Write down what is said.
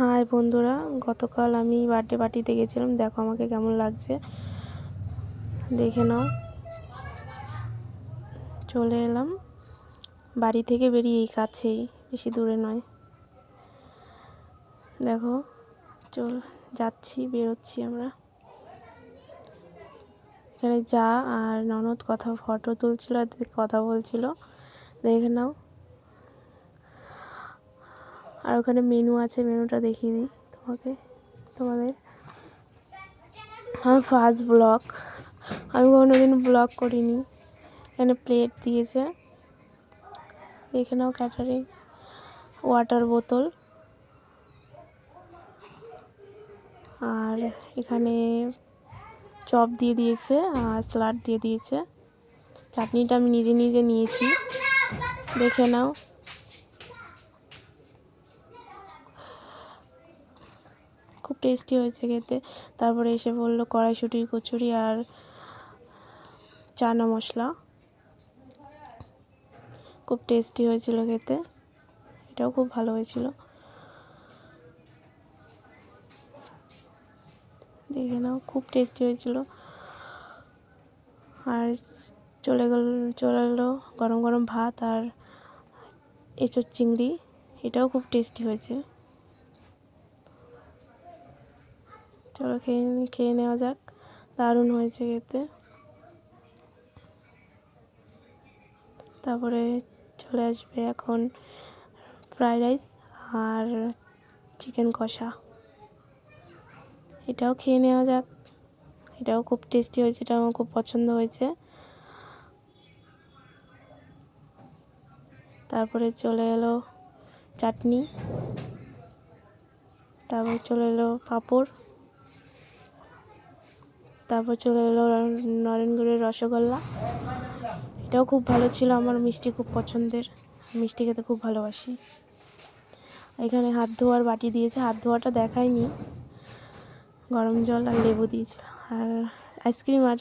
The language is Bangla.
হাই বন্ধুরা, গতকাল আমি বার্থডে পার্টিতে গেছিলাম। দেখো আমাকে কেমন লাগছে, দেখে নাও। চলে এলাম বাড়ি থেকে বেরিয়ে, এই কাছেই, বেশি দূরে নয়। দেখো বেরোচ্ছি আমরা। এখানে যা আর ননদ ফটো তুলছিল, কথা বলছিল, দেখে নাও। আর ওখানে মেনু আছে, মেনুটা দেখিয়ে দিই তোমাদের। আমার ফার্স্ট ব্লগ, আমি কোনোদিন ব্লগ করিনি। এখানে প্লেট দিয়েছে, দেখে নাও। ক্যাটারিং, ওয়াটার বোতল, আর এখানে চপ দিয়ে দিয়েছে আর স্যালাড দিয়ে দিয়েছে। চাটনিটা আমি নিজে নিয়েছি, দেখে নাও। খুব টেস্টি হয়েছে খেতে। তারপরে এসে বললো কড়াইশুঁটির কচুরি আর চানা মশলা, খুব টেস্টি হয়েছিল খেতে। এটাও খুব ভালো হয়েছিল, দেখে নাও, খুব টেস্টি হয়েছিল। আর চলে এলো গরম গরম ভাত আর এঁচোড় চিংড়ি, এটাও খুব টেস্টি হয়েছে। চলো খেয়ে নেওয়া যাক, দারুণ হয়েছে খেতে। তারপরে চলে আসবে এখন ফ্রাইড রাইস আর চিকেন কষা, এটাও খেয়ে নেওয়া যাক। এটাও খুব টেস্টি হয়েছে, এটা আমার খুব পছন্দ হয়েছে। তারপরে চলে এলো চাটনি, তারপর চলে এলো পাঁপড়, তারপর চলে এলো নরেনগুড়ের রসগোল্লা, এটাও খুব ভালো ছিল। আমার মিষ্টি খুব পছন্দের, মিষ্টি খেতে খুব ভালোবাসি। এখানে হাত ধোয়ার বাটি দিয়েছে, হাত ধোয়াটা দেখায়নি, গরম জল আর লেবু দিয়েছিল, আর আইসক্রিম আর